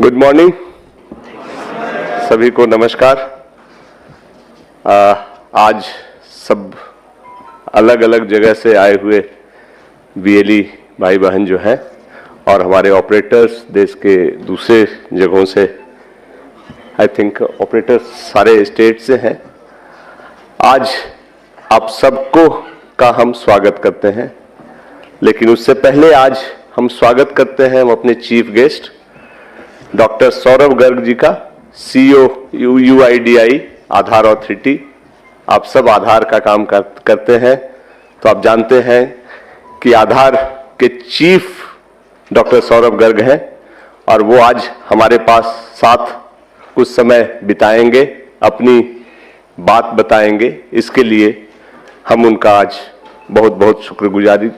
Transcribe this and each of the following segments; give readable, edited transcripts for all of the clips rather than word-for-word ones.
Good morning, सभी को नमस्कार। आज सब अलग अलग जगह से आए हुए बीएलई भाई बहन जो हैं और हमारे ऑपरेटर्स देश के दूसरे जगहों से, आई थिंक ऑपरेटर्स सारे स्टेट से हैं। आज आप सबको का हम स्वागत करते हैं, लेकिन उससे पहले आज हम स्वागत करते हैं हम अपने chief guest doctor Saurabh Garg ji का, सीईओ यूआईडीआई आधार अथॉरिटी। आप सब आधार का काम करते हैं तो आप जानते हैं कि आधार के चीफ डॉक्टर सौरभ गर्ग हैं और वो आज हमारे पास साथ कुछ समय बिताएंगे, अपनी बात बताएंगे। इसके लिए हम उनका आज बहुत बहुत शुक्रगुजारी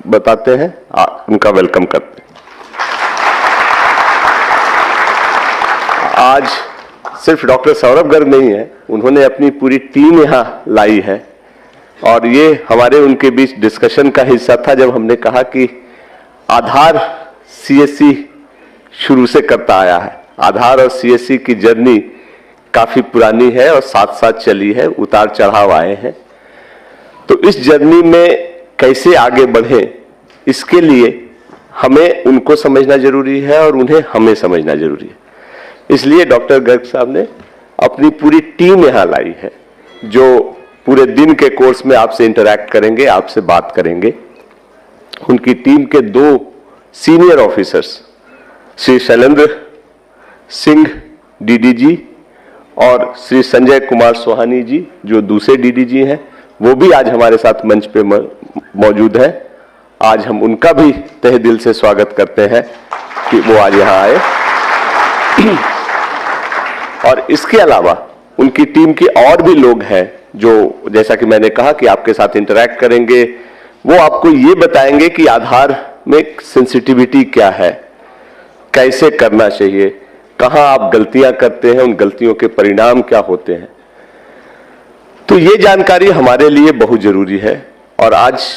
बताते हैं, उनका वेलकम करते हैं। आज सिर्फ डॉक्टर सौरभ गर्ग नहीं है, उन्होंने अपनी पूरी टीम यहाँ लाई है और ये हमारे उनके बीच डिस्कशन का हिस्सा था जब हमने कहा कि आधार सीएससी शुरू से करता आया है। आधार और सीएससी की जर्नी काफी पुरानी है और साथ साथ चली है, उतार चढ़ाव आए हैं। तो इस जर्नी में कैसे आगे बढ़े, इसके लिए हमें उनको समझना जरूरी है और उन्हें हमें समझना जरूरी है। इसलिए डॉक्टर गर्ग साहब ने अपनी पूरी टीम यहाँ लाई है जो पूरे दिन के कोर्स में आपसे इंटरैक्ट करेंगे, आपसे बात करेंगे। उनकी टीम के 2 senior officers Shri Shailendra Singh DDG और श्री संजय कुमार सोहानी जी जो दूसरे डीडीजी हैं, वो भी आज हमारे साथ मंच पे मौजूद हैं। आज हम उनका भी तहे दिल से स्वागत करते हैं कि वो आज यहाँ आए। और इसके अलावा उनकी टीम के और भी लोग हैं जो, जैसा कि मैंने कहा, कि आपके साथ इंटरैक्ट करेंगे। वो आपको ये बताएंगे कि आधार में सेंसिटिविटी क्या है, कैसे करना चाहिए, कहां आप गलतियां करते हैं, उन गलतियों के परिणाम क्या होते हैं। तो ये जानकारी हमारे लिए बहुत जरूरी है और आज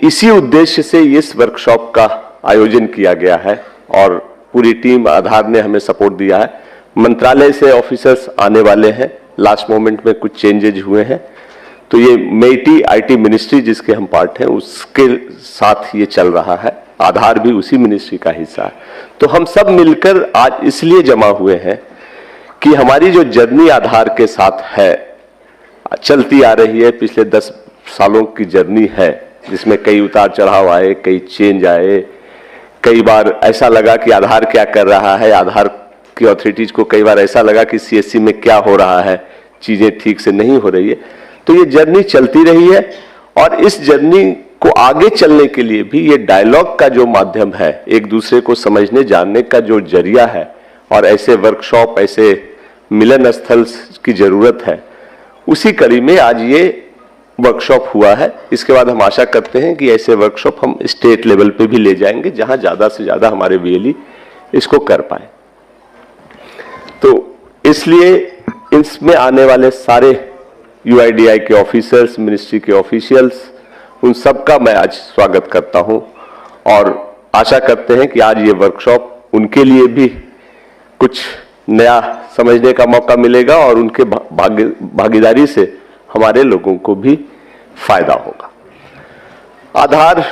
इसी उद्देश्य से इस वर्कशॉप का आयोजन किया गया है और पूरी टीम आधार ने हमें सपोर्ट दिया है। मंत्रालय से ऑफिसर्स आने वाले हैं, लास्ट मोमेंट में कुछ चेंजेज हुए हैं, तो ये मेटी आईटी मिनिस्ट्री जिसके हम पार्ट हैं उसके साथ ये चल रहा है। आधार भी उसी मिनिस्ट्री का हिस्सा है। तो हम सब मिलकर आज इसलिए जमा हुए हैं कि हमारी जो जर्नी आधार के साथ है, चलती आ रही है, पिछले 10 सालों की जर्नी है जिसमें कई उतार चढ़ाव आए, कई चेंज आए। कई बार ऐसा लगा कि आधार क्या कर रहा है, आधार की अथॉरिटीज को कई बार ऐसा लगा कि सीएससी में क्या हो रहा है, चीजें ठीक से नहीं हो रही है। तो ये जर्नी चलती रही है और इस जर्नी को आगे चलने के लिए भी ये डायलॉग का जो माध्यम है, एक दूसरे को समझने जानने का जो जरिया है, और ऐसे वर्कशॉप, ऐसे मिलन स्थल की जरूरत है, उसी कड़ी में आज ये वर्कशॉप हुआ है। इसके बाद हम आशा करते हैं कि ऐसे वर्कशॉप हम स्टेट लेवल पे भी ले जाएंगे जहां ज्यादा से ज्यादा हमारे बीएलई इसको कर पाए। तो इसलिए इसमें आने वाले सारे यूआईडीआई के ऑफिसर्स, मिनिस्ट्री के ऑफिशियल्स, उन सब का मैं आज स्वागत करता हूं और आशा करते हैं कि आज ये वर्कशॉप उनके लिए भी कुछ नया समझने का मौका मिलेगा और उनके भागीदारी से हमारे लोगों को भी फायदा होगा। आधार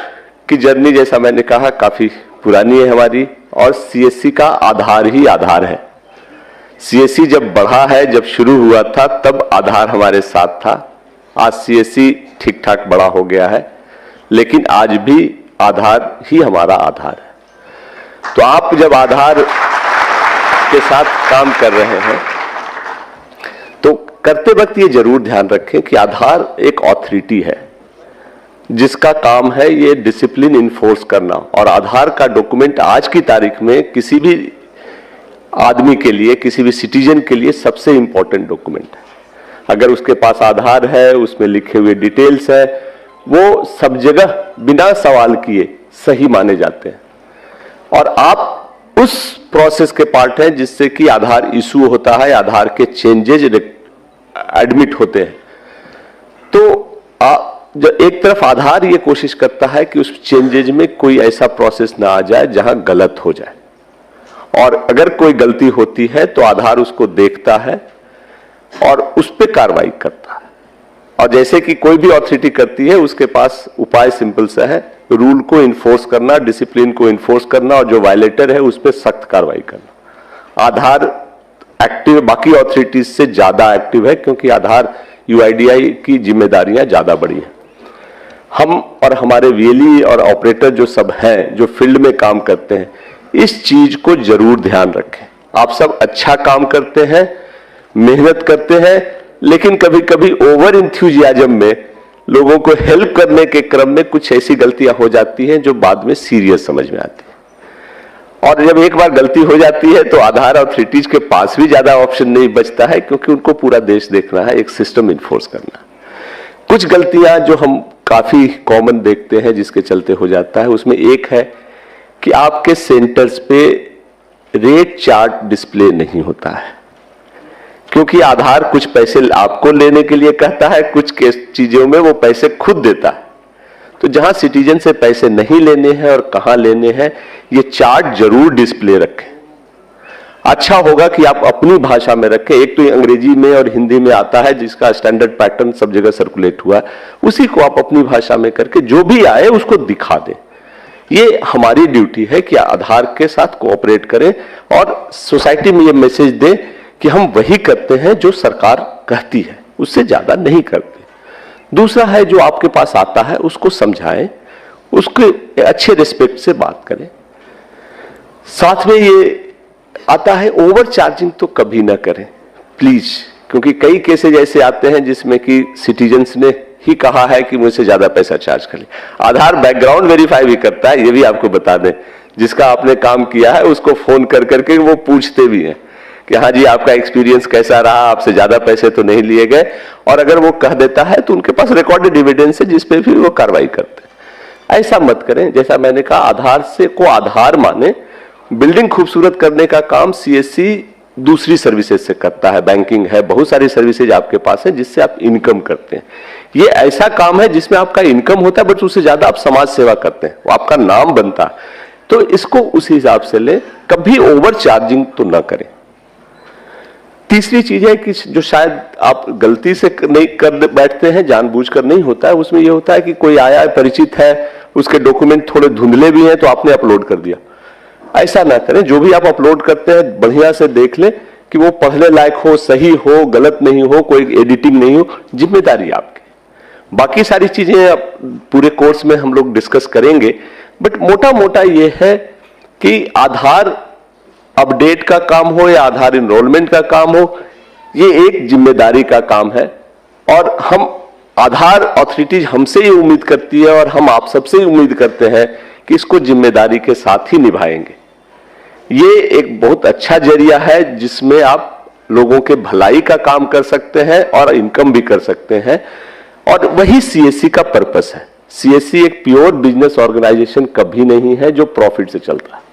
की जर्नी, जैसा मैंने कहा, काफी पुरानी है हमारी और सीएससी का आधार ही आधार है। सीएससी जब बढ़ा है, जब शुरू हुआ था, तब आधार हमारे साथ था। आज सीएससी ठीक ठाक बड़ा हो गया है, लेकिन आज भी आधार ही हमारा आधार है। तो आप जब आधार के साथ काम कर रहे हैं तो करते वक्त ये जरूर ध्यान रखें कि आधार एक अथॉरिटी है जिसका काम है ये डिसिप्लिन इन्फोर्स करना, और आधार का डॉक्यूमेंट आज की तारीख में किसी भी आदमी के लिए, किसी भी सिटीजन के लिए सबसे इंपॉर्टेंट डॉक्यूमेंट है। अगर उसके पास आधार है, उसमें लिखे हुए डिटेल्स है, वो सब जगह बिना सवाल किए सही माने जाते हैं और आप उस प्रोसेस के पार्ट हैं जिससे कि आधार इशू होता है, आधार के चेंजेज एडमिट होते हैं। तो जो एक तरफ आधार ये कोशिश करता है कि उस चेंजेज में कोई ऐसा प्रोसेस ना आ जाए जहां गलत हो जाए, और अगर कोई गलती होती है तो आधार उसको देखता है और उस पर कार्रवाई करता है। और जैसे कि कोई भी अथॉरिटी करती है, उसके पास उपाय सिंपल सा है, रूल को इन्फोर्स करना, डिसिप्लिन को इन्फोर्स करना, और जो वायलेटर है उस पर सख्त कार्रवाई करना। आधार एक्टिव बाकी अथॉरिटीज से ज्यादा एक्टिव है, क्योंकि आधार यूआईडीआई की जिम्मेदारियां ज्यादा बड़ी हैं। हम और हमारे वीएलई और ऑपरेटर जो सब हैं, जो फील्ड में काम करते हैं, इस चीज को जरूर ध्यान रखें। आप सब अच्छा काम करते हैं, मेहनत करते हैं, लेकिन कभी कभी ओवर इंथ्यूजियाज्म में लोगों को हेल्प करने के क्रम में कुछ ऐसी गलतियां हो जाती हैं जो बाद में सीरियस समझ में आती है। और जब एक बार गलती हो जाती है तो आधार अथॉरिटीज के पास भी ज्यादा ऑप्शन नहीं बचता है, क्योंकि उनको पूरा देश देखना है, एक सिस्टम इन्फोर्स करना है। कुछ गलतियां जो हम काफी कॉमन देखते हैं जिसके चलते हो जाता है, उसमें एक है कि आपके सेंटर्स पे रेट चार्ट डिस्प्ले नहीं होता है, क्योंकि आधार कुछ पैसे आपको लेने के लिए कहता है, कुछ चीजों में वो पैसे खुद देता है। तो जहां सिटीजन से पैसे नहीं लेने हैं और कहां लेने हैं, ये चार्ट जरूर डिस्प्ले रखें। अच्छा होगा कि आप अपनी भाषा में रखें। एक तो अंग्रेजी में और हिंदी में आता है, जिसका स्टैंडर्ड पैटर्न सब जगह सर्कुलेट हुआ है, उसी को आप अपनी भाषा में करके जो भी आए उसको दिखा दें। ये हमारी ड्यूटी है कि आधार के साथ कोऑपरेट करें और सोसाइटी में ये मैसेज दें कि हम वही करते हैं जो सरकार कहती है, उससे ज्यादा नहीं करते। दूसरा है, जो आपके पास आता है उसको समझाएं, उसके अच्छे रिस्पेक्ट से बात करें। साथ में ये आता है, ओवर चार्जिंग तो कभी ना करें प्लीज, क्योंकि कई केसेज ऐसे आते हैं जिसमें कि सिटीजन्स ने ही कहा है कि मुझसे ज्यादा पैसा चार्ज कर ले। आधार बैकग्राउंड वेरीफाई भी करता है, ये भी आपको बता दें। जिसका आपने काम किया है उसको फोन कर करके वो पूछते भी हैं कि हाँ जी आपका एक्सपीरियंस कैसा रहा, आपसे ज्यादा पैसे तो नहीं लिए गए। और अगर वो कह देता है तो उनके पास रिकॉर्डेड एविडेंस है जिस पे भी वो कार्रवाई करते हैं। ऐसा मत करें। जैसा मैंने कहा, आधार से को आधार माने। बिल्डिंग खूबसूरत करने का काम सीएससी दूसरी सर्विसेज से करता है, बैंकिंग है, बहुत सारी सर्विसेज आपके पास है जिससे आप इनकम करते हैं। ये ऐसा काम है जिसमें आपका इनकम होता है, बट उससे ज्यादा आप समाज सेवा करते हैं, वो आपका नाम बनता है। तो इसको उस हिसाब से ले, कभी ओवर चार्जिंग तो ना करें। तीसरी चीज है कि जो शायद आप गलती से नहीं कर बैठते हैं, जानबूझकर नहीं होता है, उसमें यह होता है कि कोई आया है, परिचित है, उसके डॉक्यूमेंट थोड़े धुंधले भी हैं तो आपने अपलोड कर दिया। ऐसा ना करें। जो भी आप अपलोड करते हैं बढ़िया से देख ले कि वो पढ़ने लायक हो, सही हो, गलत नहीं हो, कोई एडिटिंग नहीं हो। जिम्मेदारी आपकी। बाकी सारी चीजें पूरे कोर्स में हम लोग डिस्कस करेंगे, बट मोटा मोटा ये है कि आधार अपडेट का काम हो या आधार इनरोलमेंट का काम हो, ये एक जिम्मेदारी का काम है। और हम आधार अथॉरिटीज हमसे ही उम्मीद करती है और हम आप सबसे ही उम्मीद करते हैं कि इसको जिम्मेदारी के साथ ही निभाएंगे। ये एक बहुत अच्छा जरिया है जिसमें आप लोगों के भलाई का काम कर सकते हैं और इनकम भी कर सकते हैं, और वही सीएससी का पर्पस है। सीएससी एक प्योर बिजनेस ऑर्गेनाइजेशन कभी नहीं है जो प्रॉफिट से चलता है।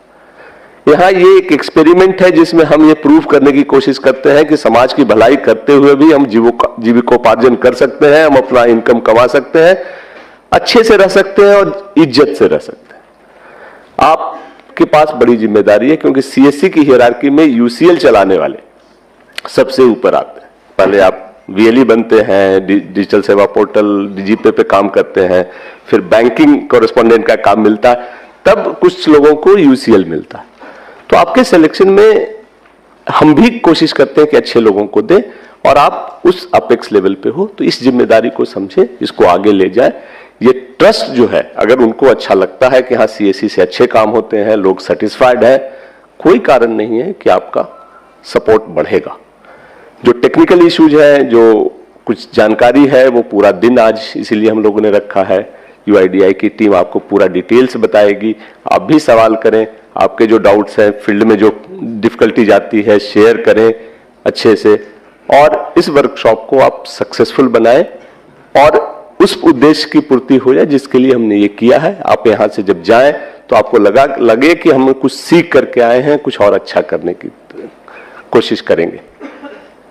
यहां ये एक एक्सपेरिमेंट है जिसमें हम ये प्रूव करने की कोशिश करते हैं कि समाज की भलाई करते हुए भी हम जीविकोपार्जन कर सकते हैं, हम अपना इनकम कमा सकते हैं, अच्छे से रह सकते हैं और इज्जत से रह सकते हैं। आपके पास बड़ी जिम्मेदारी है, क्योंकि सीएससी की हायरार्की में यूसीएल चलाने वाले सबसे ऊपर आते हैं। पहले आप वीएलई बनते हैं, डिजिटल सेवा पोर्टल डीजीपे पे काम करते हैं, फिर बैंकिंग कॉरेस्पॉन्डेंट का काम मिलता है, तब कुछ लोगों को यूसीएल मिलता है। तो आपके सिलेक्शन में हम भी कोशिश करते हैं कि अच्छे लोगों को दें, और आप उस अपेक्स लेवल पे हो तो इस जिम्मेदारी को समझे, इसको आगे ले जाए। ये ट्रस्ट जो है, अगर उनको अच्छा लगता है कि हाँ सीएससी से अच्छे काम होते हैं, लोग सेटिस्फाइड है, कोई कारण नहीं है कि आपका सपोर्ट बढ़ेगा। जो टेक्निकल इश्यूज है, जो कुछ जानकारी है, वो पूरा दिन आज इसीलिए हम लोगों ने रखा है। यूआईडीआई की टीम आपको पूरा डिटेल्स बताएगी। आप भी सवाल करें, आपके जो डाउट्स हैं, फील्ड में जो डिफिकल्टीज आती है, शेयर करें अच्छे से, और इस वर्कशॉप को आप सक्सेसफुल बनाएं और उस उद्देश्य की पूर्ति हो जाए जिसके लिए हमने ये किया है। आप यहाँ से जब जाएं तो आपको लगे कि हम कुछ सीख करके आए हैं, कुछ और अच्छा करने की कोशिश करेंगे।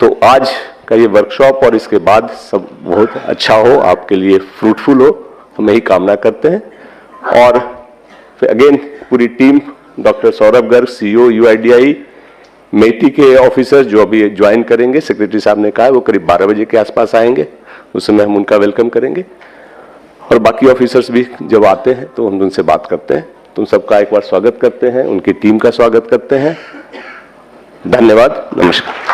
तो आज का ये वर्कशॉप और इसके बाद सब बहुत अच्छा हो, आपके लिए फ्रूटफुल हो, हम यही कामना करते हैं। और फिर अगेन पूरी team doctor Saurabh Garg, CEO UIDAI, MeitY के ऑफिसर्स जो अभी ज्वाइन करेंगे, सेक्रेटरी साहब ने कहा है वो करीब 12 बजे के आसपास आएंगे, उस समय हम उनका वेलकम करेंगे। और बाकी ऑफिसर्स भी जब आते हैं तो हम उनसे बात करते हैं। तो उन सबका एक बार स्वागत करते हैं, उनकी टीम का स्वागत करते हैं। धन्यवाद, नमस्कार।